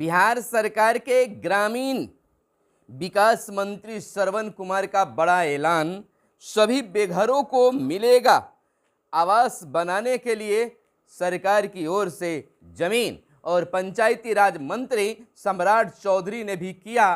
बिहार सरकार के ग्रामीण विकास मंत्री श्रवण कुमार का बड़ा ऐलान। सभी बेघरों को मिलेगा आवास बनाने के लिए सरकार की ओर से जमीन। और पंचायती राज मंत्री सम्राट चौधरी ने भी किया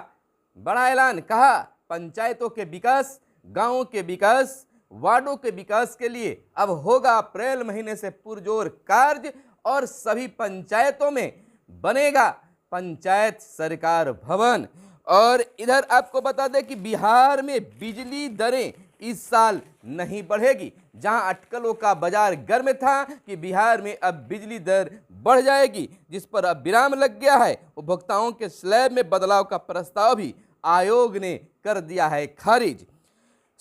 बड़ा ऐलान। कहा पंचायतों के विकास, गांवों के विकास, वार्डों के विकास के लिए अब होगा अप्रैल महीने से पुरजोर कार्य और सभी पंचायतों में बनेगा पंचायत सरकार भवन। और इधर आपको बता दें कि बिहार में बिजली दरें इस साल नहीं बढ़ेगी। जहां अटकलों का बाजार गर्म था कि बिहार में अब बिजली दर बढ़ जाएगी, जिस पर अब विराम लग गया है। उपभोक्ताओं के स्लैब में बदलाव का प्रस्ताव भी आयोग ने कर दिया है खारिज।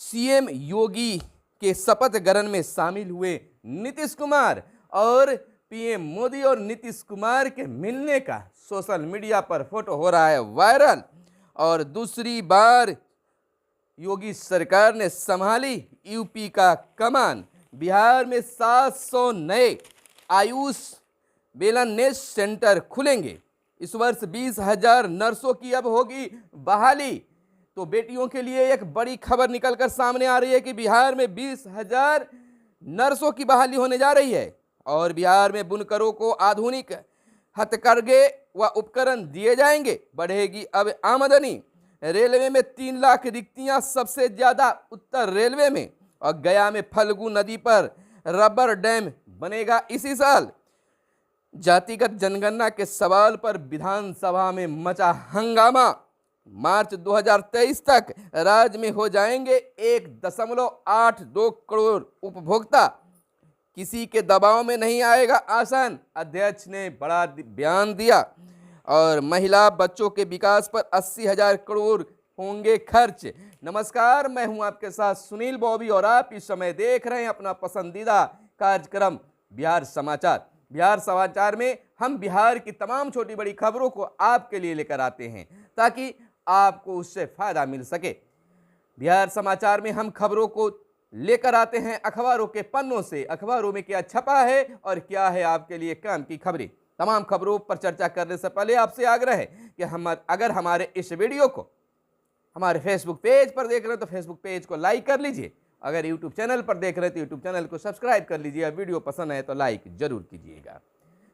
सीएम योगी के शपथ ग्रहण में शामिल हुए नीतीश कुमार और पीएम मोदी और नीतीश कुमार के मिलने का सोशल मीडिया पर फोटो हो रहा है वायरल। और दूसरी बार योगी सरकार ने संभाली यूपी का कमान। बिहार में 700 नए आयुष वेलनेस सेंटर खुलेंगे। इस वर्ष 20,000 नर्सों की अब होगी बहाली। तो बेटियों के लिए एक बड़ी खबर निकलकर सामने आ रही है कि बिहार में 20,000 नर्सों की बहाली होने जा रही है। और बिहार में बुनकरों को आधुनिक हथकरघे व उपकरण दिए जाएंगे। बढ़ेगी अब आमदनी। रेलवे में 3 लाख रिक्तियां सबसे ज्यादा उत्तर रेलवे में। और गया में फल्गु नदी पर रबर डैम बनेगा इसी साल। जातिगत जनगणना के सवाल पर विधानसभा में मचा हंगामा। मार्च 2023 तक राज्य में हो जाएंगे 1.82 करोड़ उपभोक्ता। किसी के दबाव में नहीं आएगा आसान, अध्यक्ष ने बड़ा बयान दिया। और महिला बच्चों के विकास पर 80,000 करोड़ होंगे खर्च। नमस्कार, मैं हूं आपके साथ सुनील बॉबी और आप इस समय देख रहे हैं अपना पसंदीदा कार्यक्रम बिहार समाचार। बिहार समाचार में हम बिहार की तमाम छोटी बड़ी खबरों को आपके लिए लेकर आते हैं ताकि आपको उससे फायदा मिल सके। बिहार समाचार में हम खबरों को लेकर आते हैं अखबारों के पन्नों से। अखबारों में क्या छपा है और क्या है आपके लिए काम की खबरें। तमाम खबरों पर चर्चा करने से पहले आपसे आग्रह है कि अगर हमारे इस वीडियो को हमारे फेसबुक पेज पर देख रहे हैं तो फेसबुक पेज को लाइक कर लीजिए। अगर यूट्यूब चैनल पर देख रहे हैं तो यूट्यूब चैनल को सब्सक्राइब कर लीजिए। वीडियो पसंद है तो लाइक जरूर कीजिएगा।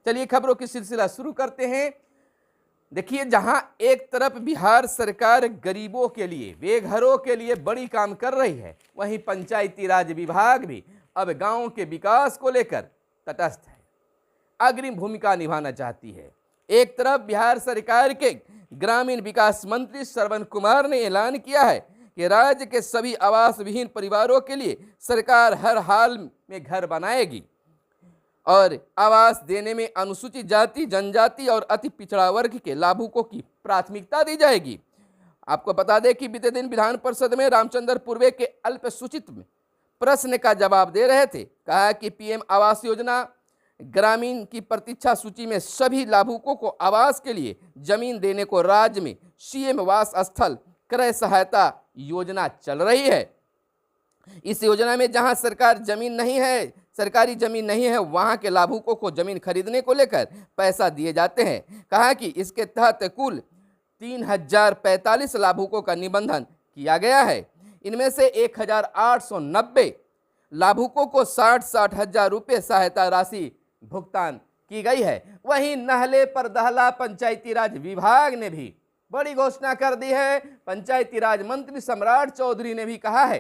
चलिए खबरों की सिलसिला शुरू करते हैं। देखिए, जहां एक तरफ बिहार सरकार गरीबों के लिए, बेघरों के लिए बड़ी काम कर रही है, वहीं पंचायती राज विभाग भी अब गांवों के विकास को लेकर तटस्थ है, अग्रिम भूमिका निभाना चाहती है। एक तरफ बिहार सरकार के ग्रामीण विकास मंत्री श्रवण कुमार ने ऐलान किया है कि राज्य के सभी आवास विहीन परिवारों के लिए सरकार हर हाल में घर बनाएगी और आवास देने में अनुसूचित जाति, जनजाति और अति पिछड़ा वर्ग के लाभुकों की प्राथमिकता दी जाएगी। आपको बता दें कि बीते दिन विधान परिषद में रामचंद्र पूर्वे के अल्पसूचित प्रश्न का जवाब दे रहे थे। कहा कि पीएम आवास योजना ग्रामीण की प्रतीक्षा सूची में सभी लाभुकों को आवास के लिए जमीन देने को राज्य में सीएम आवास स्थल क्रय सहायता योजना चल रही है। इस योजना में जहां सरकारी जमीन नहीं है, वहां के लाभुकों को जमीन खरीदने को लेकर पैसा दिए जाते हैं। कहा कि इसके तहत कुल 3,045 लाभुकों का निबंधन किया गया है। इनमें से 1,890 लाभुकों को 60-60 हजार रुपये सहायता राशि भुगतान की गई है। वहीं नहले पर दहला पंचायती राज विभाग ने भी बड़ी घोषणा कर दी है। पंचायती राज मंत्री सम्राट चौधरी ने भी कहा है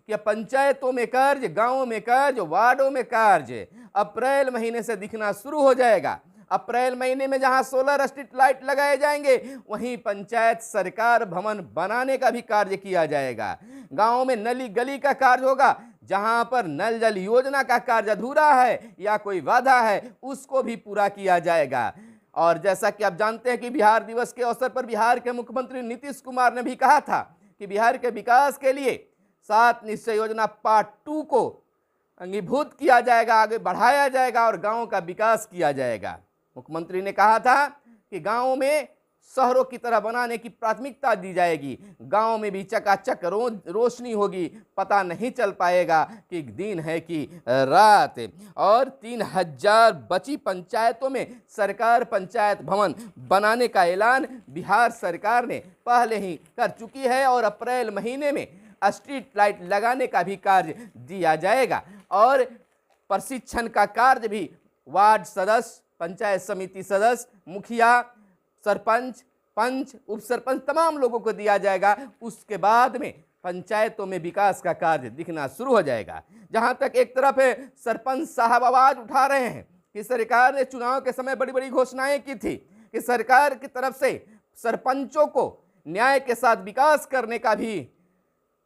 कि पंचायतों में कार्य, गांवों में कार्य, वार्डों में कार्य अप्रैल महीने से दिखना शुरू हो जाएगा। अप्रैल महीने में जहां सोलर स्ट्रीट लाइट लगाए जाएंगे, वहीं पंचायत सरकार भवन बनाने का भी कार्य किया जाएगा। गांवों में नली गली का कार्य होगा। जहां पर नल जल योजना का कार्य अधूरा है या कोई वादा है, उसको भी पूरा किया जाएगा। और जैसा कि आप जानते हैं कि बिहार दिवस के अवसर पर बिहार के मुख्यमंत्री नीतीश कुमार ने भी कहा था कि बिहार के विकास के लिए 7 निश्चय योजना पार्ट 2 को अंगीभूत किया जाएगा, आगे बढ़ाया जाएगा और गांवों का विकास किया जाएगा। मुख्यमंत्री ने कहा था कि गांवों में शहरों की तरह बनाने की प्राथमिकता दी जाएगी। गांव में भी चकाचक रोशनी होगी, पता नहीं चल पाएगा कि दिन है कि रात। और 3000 बची पंचायतों में सरकार पंचायत भवन बनाने का ऐलान बिहार सरकार ने पहले ही कर चुकी है और अप्रैल महीने में स्ट्रीट लाइट लगाने का भी कार्य दिया जाएगा। और प्रशिक्षण का कार्य भी वार्ड सदस्य, पंचायत समिति सदस्य, मुखिया, सरपंच, पंच, उप सरपंच तमाम लोगों को दिया जाएगा। उसके बाद में पंचायतों में विकास का कार्य दिखना शुरू हो जाएगा। जहां तक एक तरफ है सरपंच साहब आवाज उठा रहे हैं कि सरकार ने चुनाव के समय बड़ी बड़ी घोषणाएं की थी कि सरकार की तरफ से सरपंचों को न्याय के साथ विकास करने का भी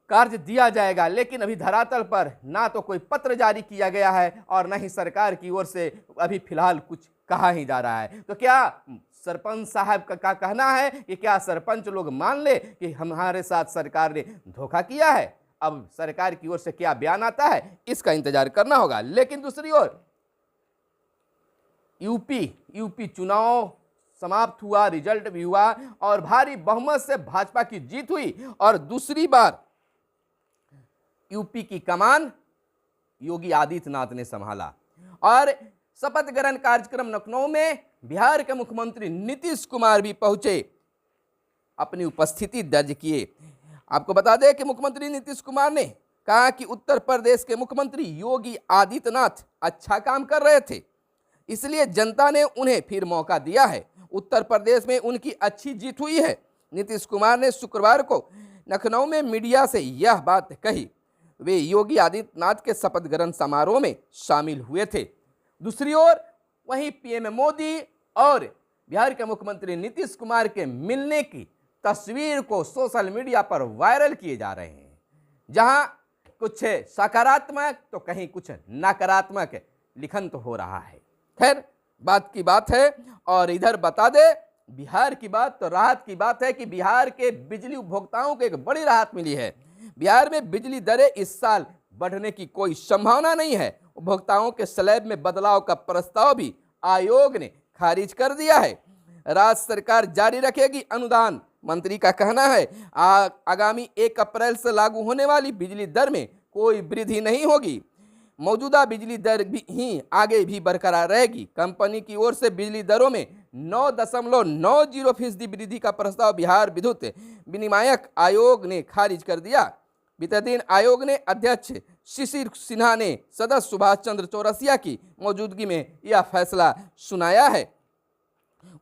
कार्य दिया जाएगा, लेकिन अभी धरातल पर ना तो कोई पत्र जारी किया गया है और ना ही सरकार की ओर से अभी फिलहाल कुछ कहा ही जा रहा है। तो क्या सरपंच साहब का कहना है कि क्या सरपंच लोग मान ले कि हमारे साथ सरकार ने धोखा किया है? अब सरकार की ओर से क्या बयान आता है, इसका इंतजार करना होगा। लेकिन दूसरी ओर यूपी चुनाव समाप्त हुआ, रिजल्ट भी हुआ और भारी बहुमत से भाजपा की जीत हुई और दूसरी बार यूपी की कमान योगी आदित्यनाथ ने संभाला। और शपथ ग्रहण कार्यक्रम लखनऊ में बिहार के मुख्यमंत्री नीतीश कुमार भी पहुंचे, अपनी उपस्थिति दर्ज किए। आपको बता दें कि मुख्यमंत्री नीतीश कुमार ने कहा कि उत्तर प्रदेश के मुख्यमंत्री योगी आदित्यनाथ अच्छा काम कर रहे थे, इसलिए जनता ने उन्हें फिर मौका दिया है। उत्तर प्रदेश में उनकी अच्छी जीत हुई है। नीतीश कुमार ने शुक्रवार को लखनऊ में मीडिया से यह बात कही। वे योगी आदित्यनाथ के शपथ ग्रहण समारोह में शामिल हुए थे। दूसरी ओर वहीं पीएम मोदी और बिहार के मुख्यमंत्री नीतीश कुमार के मिलने की तस्वीर को सोशल मीडिया पर वायरल किए जा रहे हैं, जहां कुछ सकारात्मक तो कहीं कुछ नकारात्मक लिखन तो हो रहा है। खैर, बात की बात है। और इधर बता दे, बिहार की बात तो राहत की बात है कि बिहार के बिजली उपभोक्ताओं को एक बड़ी राहत मिली है। बिहार में बिजली दरें इस साल बढ़ने की कोई संभावना नहीं है। उपभोक्ताओं के स्लैब में बदलाव का प्रस्ताव भी आयोग ने खारिज कर दिया है। राज्य सरकार जारी रखेगी अनुदान, मंत्री का कहना है। आगामी 1 अप्रैल से लागू होने वाली बिजली दर में कोई वृद्धि नहीं होगी। मौजूदा बिजली दर भी ही आगे भी बरकरार रहेगी। कंपनी की ओर से बिजली दरों में 9.90% वृद्धि का प्रस्ताव बिहार विद्युत विनियामक आयोग ने खारिज कर दिया। बीते दिन आयोग ने अध्यक्ष शिशिर सिन्हा ने सदस्य सुभाष चंद्र चौरसिया की मौजूदगी में यह फैसला सुनाया है।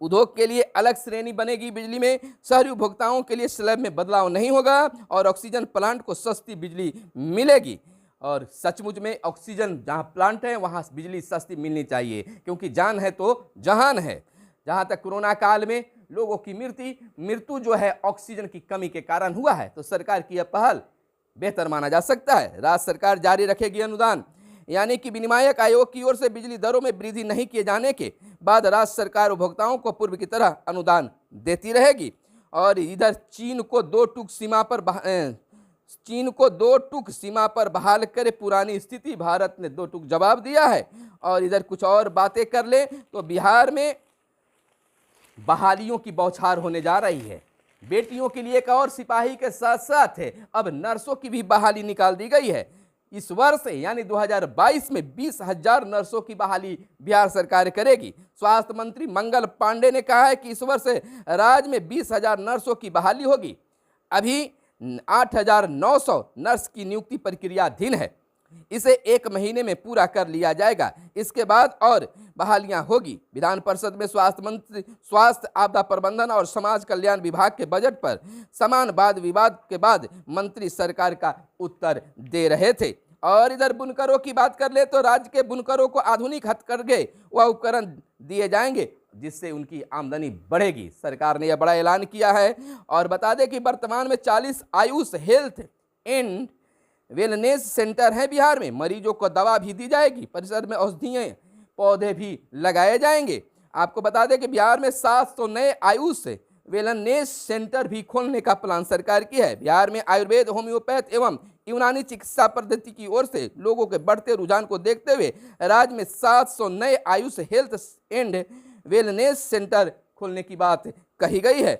उद्योग के लिए अलग श्रेणी बनेगी। बिजली में शहरी उपभोक्ताओं के लिए स्लैब में बदलाव नहीं होगा और ऑक्सीजन प्लांट को सस्ती बिजली मिलेगी। और सचमुच में ऑक्सीजन जहां प्लांट है वहां बिजली सस्ती मिलनी चाहिए, क्योंकि जान है तो जहान है। जहां तक कोरोना काल में लोगों की मृत्यु जो है ऑक्सीजन की कमी के कारण हुआ है, तो सरकार की यह पहल बेहतर माना जा सकता है। राज्य सरकार जारी रखेगी अनुदान, यानी कि विनियामक आयोग की ओर से बिजली दरों में वृद्धि नहीं किए जाने के बाद राज्य सरकार उपभोक्ताओं को पूर्व की तरह अनुदान देती रहेगी। और इधर चीन को 2 टूक सीमा पर बहाल करे पुरानी स्थिति, भारत ने 2 टूक जवाब दिया है। और इधर कुछ और बातें कर ले तो बिहार में बहालियों की बौछार होने जा रही है। बेटियों के लिए एक और सिपाही के साथ साथ है अब नर्सों की भी बहाली निकाल दी गई है। इस वर्ष यानी 2022 में 20,000 नर्सों की बहाली बिहार सरकार करेगी। स्वास्थ्य मंत्री मंगल पांडे ने कहा है कि इस वर्ष राज्य में 20,000 नर्सों की बहाली होगी। अभी 8,900 नर्स की नियुक्ति प्रक्रियाधीन है। इसे 1 महीने में पूरा कर लिया जाएगा। इसके बाद और बहालियां होगी। विधान परिषद में स्वास्थ्य आपदा प्रबंधन और समाज कल्याण विभाग के बजट पर समान वाद विवाद के बाद मंत्री सरकार का उत्तर दे रहे थे। और इधर बुनकरों की बात कर ले तो राज्य के बुनकरों को आधुनिक हथकरघे व उपकरण दिए जाएंगे, जिससे उनकी आमदनी बढ़ेगी। सरकार ने यह बड़ा ऐलान किया है। और बता दें कि वर्तमान में 40 Ayush health and wellness centre है बिहार में। मरीजों को दवा भी दी जाएगी। परिसर में औषधीय पौधे भी लगाए जाएंगे। आपको बता दें कि बिहार में 700 नए आयुष वेलनेस सेंटर भी खोलने का प्लान सरकार की है। बिहार में आयुर्वेद, होम्योपैथ एवं यूनानी चिकित्सा पद्धति की ओर से लोगों के बढ़ते रुझान को देखते हुए राज्य में 700 नए Ayush health and wellness centre खोलने की बात कही गई है।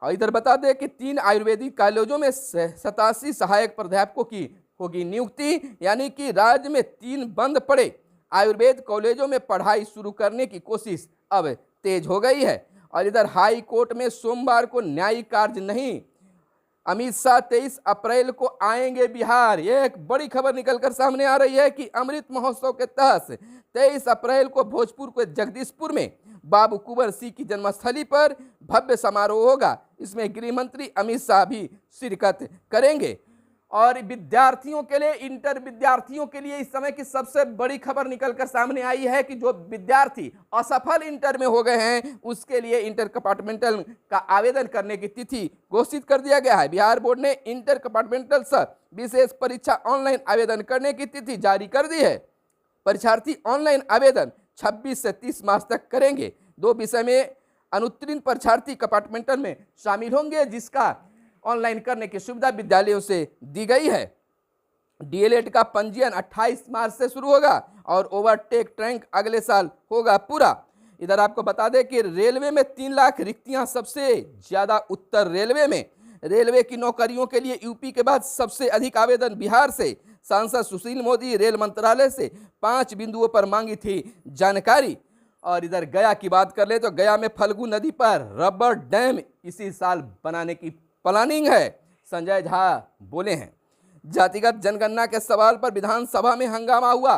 और इधर बता दें कि 3 आयुर्वेदिक कॉलेजों में 87 सहायक प्राध्यापकों की होगी नियुक्ति, यानी कि राज्य में 3 बंद पड़े आयुर्वेद कॉलेजों में पढ़ाई शुरू करने की कोशिश अब तेज हो गई है। और इधर हाई कोर्ट में सोमवार को न्यायिक कार्य नहीं, अमित शाह 23 अप्रैल को आएंगे बिहार। यह एक बड़ी खबर निकलकर सामने आ रही है कि अमृत महोत्सव के तहत 23 अप्रैल को भोजपुर के जगदीशपुर में बाबू कुंवर सिंह की जन्मस्थली पर भव्य समारोह होगा। इसमें गृह मंत्री अमित शाह भी शिरकत करेंगे। और विद्यार्थियों के लिए, इंटर विद्यार्थियों के लिए इस समय की सबसे बड़ी खबर निकलकर सामने आई है कि जो विद्यार्थी असफल इंटर में हो गए हैं उसके लिए इंटर कंपार्टमेंटल का आवेदन करने की तिथि घोषित कर दिया गया है। बिहार बोर्ड ने इंटर कंपार्टमेंटल विशेष परीक्षा ऑनलाइन आवेदन करने की तिथि जारी कर दी है। परीक्षार्थी ऑनलाइन आवेदन 26 से 30 मार्च तक करेंगे। 2 विषय में अनुत्तीर्ण परीक्षार्थी कंपार्टमेंटल में शामिल होंगे, जिसका ऑनलाइन करने की सुविधा विद्यालयों से दी गई है। डीएलएड का पंजीयन 28 मार्च से शुरू होगा और ओवरटेक ट्रैक अगले साल होगा पूरा। इधर आपको बता दें कि रेलवे में 3 लाख रिक्तियां सबसे ज्यादा उत्तर रेलवे में। रेलवे की नौकरियों के लिए यूपी के बाद सबसे अधिक आवेदन बिहार से। सांसद सुशील मोदी रेल मंत्रालय से 5 बिंदुओं पर मांगी थी जानकारी। और इधर गया की बात कर ले तो गया में फल्गु नदी पर रबर डैम इसी साल बनाने की प्लानिंग है, संजय झा बोले हैं। जातिगत जनगणना के सवाल पर विधानसभा में हंगामा हुआ।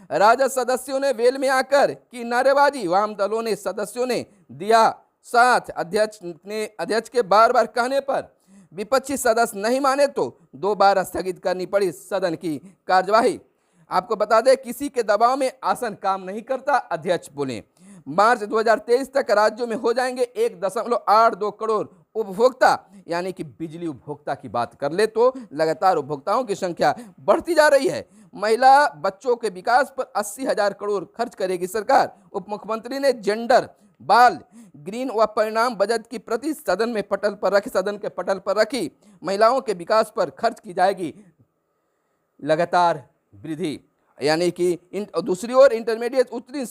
राजद सदस्यों ने वेल में आकर की नारेबाजी, वाम दलों ने सदस्यों ने दिया साथ। अध्यक्ष के बार बार कहने पर विपक्षी सदस्य नहीं माने तो 2 बार स्थगित करनी पड़ी सदन की कार्यवाही। आपको बता दें किसी के दबाव में आसन काम नहीं करता, अध्यक्ष बोले। मार्च 2023 तक राज्यों में हो जाएंगे 1.82 करोड़ उपभोक्ता, यानी कि बिजली उपभोक्ता की बात कर ले तो लगातार उपभोक्ताओं की संख्या बढ़ती जा रही है। महिला बच्चों के विकास पर 80,000 करोड़ खर्च करेगी सरकार। उप मुख्यमंत्री ने जेंडर, बाल, ग्रीन व परिणाम बजट की प्रति सदन के पटल पर रखी। महिलाओं के विकास पर खर्च की जाएगी लगातार वृद्धि, यानी कि दूसरी ओर इंटरमीडिएट उत्तीर्ण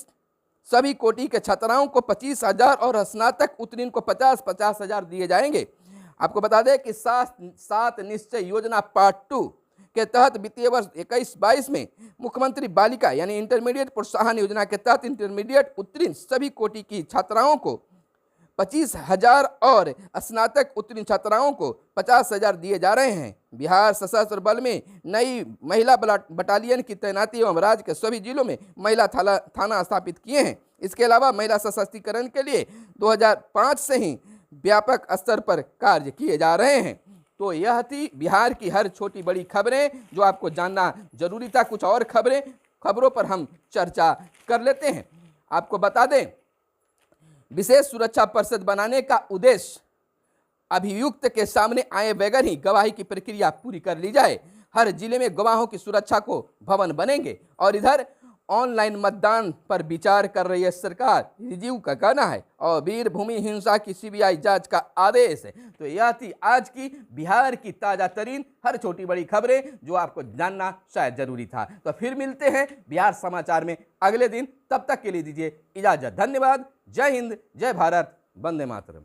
सभी कोटि के छात्राओं को 25,000 और स्नातक उत्तीर्ण को 50,000 दिए जाएंगे। आपको बता दें कि 7 निश्चय योजना पार्ट 2 के तहत वित्तीय वर्ष 21-22 में मुख्यमंत्री बालिका यानी इंटरमीडिएट प्रोत्साहन योजना के तहत इंटरमीडिएट उत्तीर्ण सभी कोटि की छात्राओं को 25,000 और स्नातक उत्तीर्ण छात्राओं को 50,000 दिए जा रहे हैं। बिहार सशस्त्र बल में नई महिला बटालियन की तैनाती एवं राज्य के सभी जिलों में महिला थाना स्थापित किए हैं। इसके अलावा महिला सशक्तिकरण के लिए 2005 से ही व्यापक स्तर पर कार्य किए जा रहे हैं। तो यह थी बिहार की हर छोटी बड़ी खबरें जो आपको जानना जरूरी था। कुछ और खबरों पर हम चर्चा कर लेते हैं। आपको बता दें विशेष सुरक्षा परिषद बनाने का उद्देश्य अभियुक्त के सामने आए बगैर ही गवाही की प्रक्रिया पूरी कर ली जाए। हर जिले में गवाहों की सुरक्षा को भवन बनेंगे। और इधर ऑनलाइन मतदान पर विचार कर रही है सरकार, रिजीव का कहना है। और वीरभूमि हिंसा की सीबीआई जांच का आदेश है। तो यह थी आज की बिहार की ताजा तरीन हर छोटी बड़ी खबरें जो आपको जानना शायद जरूरी था। तो फिर मिलते हैं बिहार समाचार में अगले दिन, तब तक के लिए दीजिए इजाजत। धन्यवाद। जय हिंद, जय भारत, वंदे मातरम।